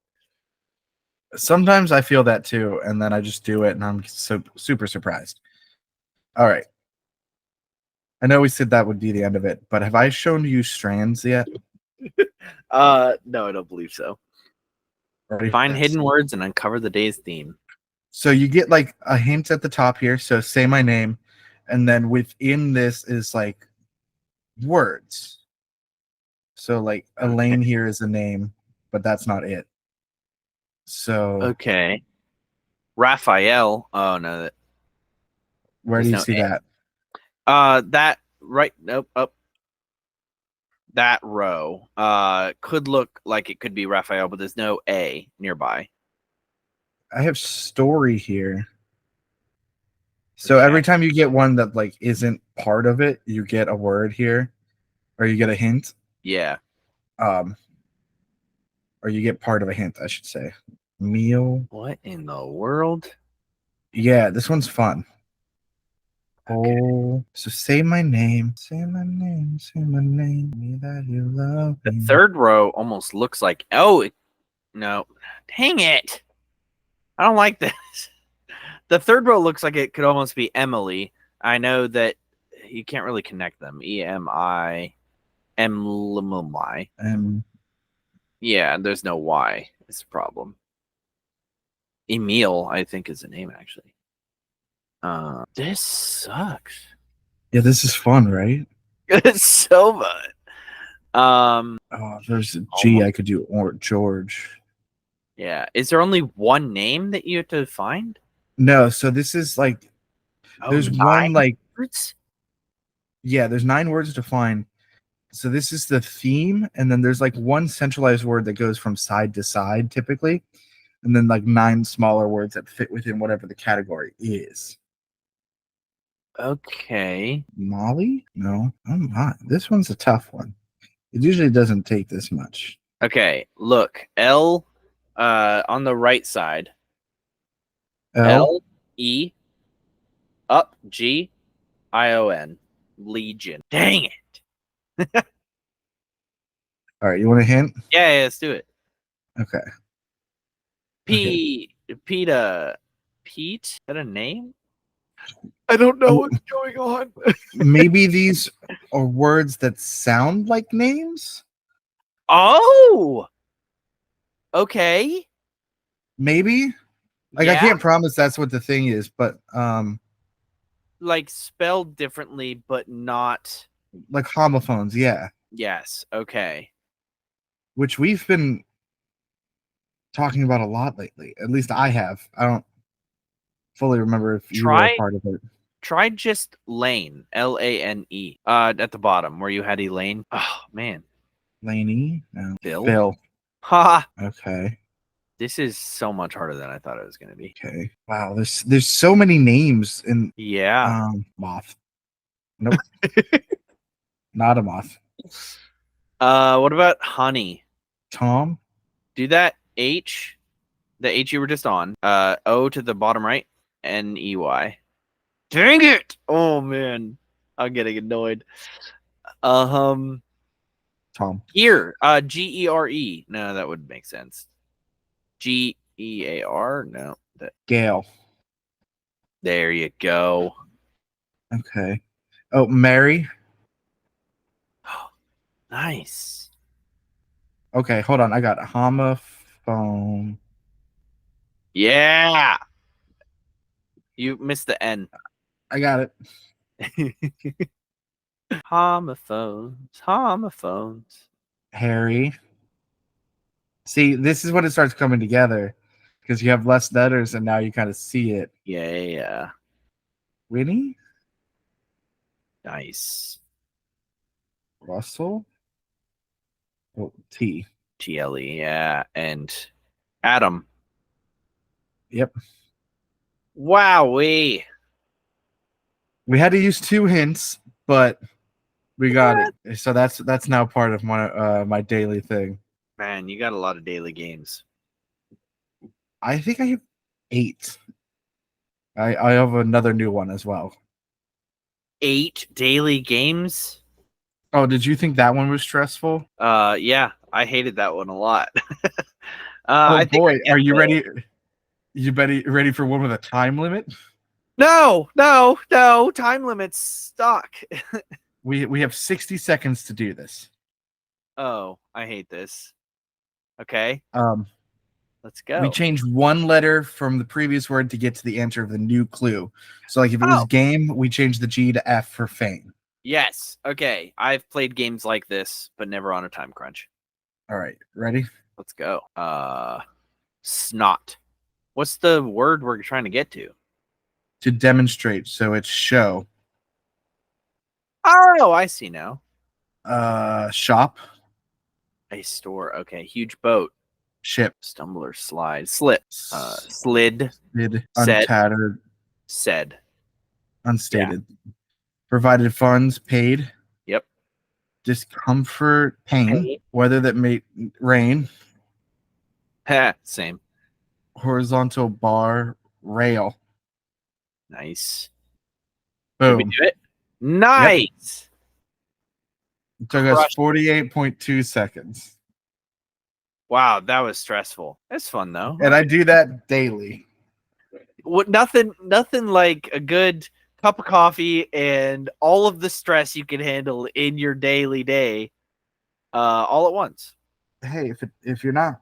Sometimes I feel that too, and then I just do it, and I'm so super surprised. All right. I know we said that would be the end of it, but have I shown you Strands yet? No, I don't believe so. Find Yes. hidden words and uncover the day's theme. So you get like a hint at the top here. So say my name, and then within this is like words. So like Elaine here is a name, but that's not it. So Okay. Raphael. Oh no. where do you no see A. that? That right. Nope. Up. That row. Could look like it could be Raphael, but there's no A nearby. I have story here. So Okay. every time you get one that like isn't part of it, you get a word here, or you get a hint. Yeah. Or you get part of a hint, I should say. Meal. What in the world? Yeah, this one's fun. Okay. Oh, so say my name. Say my name. Say my name. Me that you love. The me. third row almost looks like. No. Dang it. I don't like this. The third row looks like it could almost be Emily. I know that you can't really connect them. EMI. Emily. Yeah, there's no Y. It's a problem. Emil, I think, is the name actually. This sucks. Yeah, this is fun, right? It's so fun. Oh, there's a G I could do, or George. Yeah. Is there only one name that you have to find? No, so this is like there's one like words? yeah, there's 9 words to find. So this is the theme, and then there's like one centralized word that goes from side to side typically, and then like 9 smaller words that fit within whatever the category is. Okay. Molly? No, I'm not. This one's a tough one. It usually doesn't take this much. Okay. Look, L on the right side. L E up G ION. Legion. Dang it. All right, you want a hint? Yeah, let's do it. Okay. Pete. Is that a name? I don't know what's going on. Maybe these are words that sound like names? Oh. Okay. Maybe. Like I can't promise that's what the thing is, but like spelled differently, but not like homophones, yeah. yes. Okay. Which we've been talking about a lot lately. At least I have. I don't fully remember if you were a part of it. Try just Lane, LANE, at the bottom where you had Elaine. Oh man. Laney? No. Phil. Ha. Okay. This is so much harder than I thought it was going to be. Okay. Wow. There's so many names in. Yeah. Moth. Nope. Not a moth. What about honey? Tom. Do that H, the H you were just on. O to the bottom right. NEY. Dang it! Oh man, I'm getting annoyed. Tom. Here. GERE. No, that would make sense. GEAR. No. Gale. There you go. Okay. Oh, Mary. Nice. Okay, hold on. I got homophone. Yeah. You missed the N. I got it. Homophones. Homophones. Harry. See, this is when it starts coming together because you have less letters and now you kind of see it. Yeah. Winnie? Nice. Russell? Oh, T. TLE. Yeah. And Adam. Yep. Wowee. We had to use 2 hints, but we got it. So that's now part of my daily thing. Man, you got a lot of daily games. I think I have 8. I have another new one as well. 8 daily games? Oh, did you think that one was stressful? Yeah, I hated that one a lot. Oh I think boy, are you ready? You ready for one with a time limit? No. Time limits stuck. We have 60 seconds to do this. Oh, I hate this. Okay, let's We go. changed one letter from the previous word to get to the answer of the new clue. So, like, if it was game, we changed the G to F for fame. Yes. Okay. I've played games like this, but never on a time crunch. All right, ready? Let's go. Snot. What's the word we're trying to get to? To demonstrate, so it's show. Oh, I see now. Shop. A store. Okay. Huge boat. Ship. Stumbler. Slide. Slip. Slid. Did. Said. Untattered. Said. Unstated. Yeah. Provided funds. Paid. Yep. Discomfort. Pain. Weather that made rain. Same. Horizontal bar. Rail. Nice. Boom. Did we do it? Nice. Yep. It took us 48.2 seconds. Wow, that was stressful. It's fun though. And I do that daily. What? Nothing like a good cup of coffee and all of the stress you can handle in your daily day, all at once. Hey, if you're not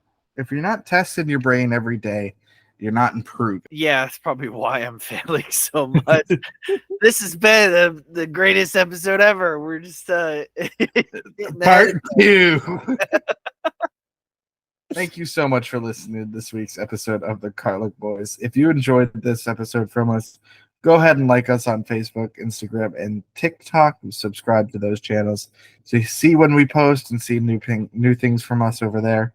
testing your brain every day, you're not improving. Yeah, that's probably why I'm failing so much. This has been the greatest episode ever. We're just part 2. Thank you so much for listening to this week's episode of the Garlic Boys. If you enjoyed this episode from us, go ahead and like us on Facebook, Instagram, and TikTok. And subscribe to those channels so you see when we post and see new things from us over there.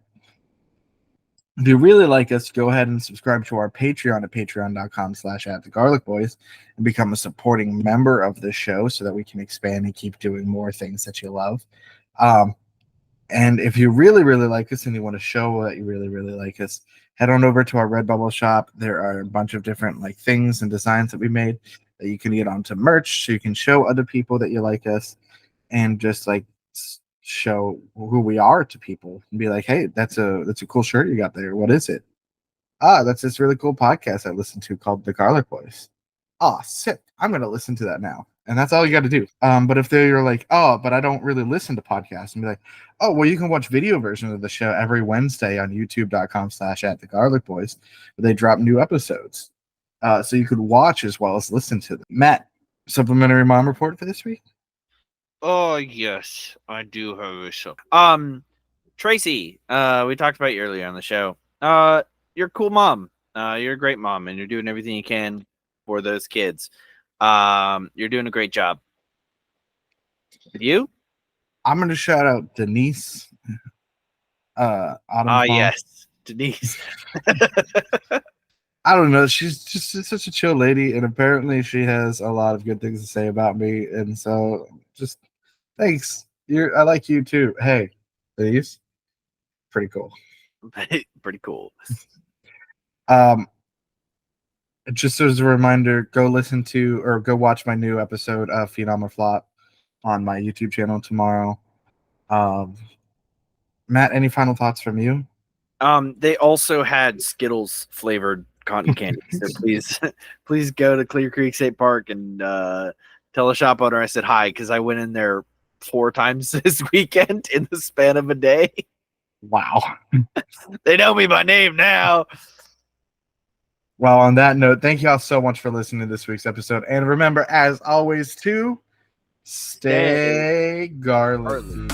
If you really like us, go ahead and subscribe to our Patreon at patreon.com/@thegarlicboys and become a supporting member of the show so that we can expand and keep doing more things that you love. And if you really, really like us and you want to show that you really, really like us, head on over to our Redbubble shop. There are a bunch of different things and designs that we made that you can get onto merch so you can show other people that you like us and just show who we are to people and be like, hey, that's a cool shirt you got there. What is it? That's this really cool podcast I listen to called The Garlic Boys. Sick. I'm going to listen to that now. And that's all you got to do. But if you're like, oh, but I don't really listen to podcasts, and be like, oh, well, you can watch video versions of the show every Wednesday on youtube.com/@thegarlicboys, where they drop new episodes. So you could watch as well as listen to them. Matt, supplementary mom report for this week? Oh, yes, I do have a show. Tracy, we talked about you earlier on the show. You're a cool mom. You're a great mom, and you're doing everything you can for those kids. You're doing a great job. You? I'm going to shout out Denise. Autumn's mom. Yes, Denise. I don't know. She's just such a chill lady, and apparently she has a lot of good things to say about me. And so, just thanks. I like you too. Hey, Denise, pretty cool. Pretty cool. Just as a reminder, go listen to or go watch my new episode of Phenom or Flop on my YouTube channel tomorrow. Matt, any final thoughts from you? They also had Skittles flavored cotton candy. So please go to Clear Creek State Park and Tell the shop owner I said hi because I went in there 4 times this weekend in the span of a day. Wow. They know me by name now. Well, on that note, thank you all so much for listening to this week's episode. And remember, as always, to stay garlicky.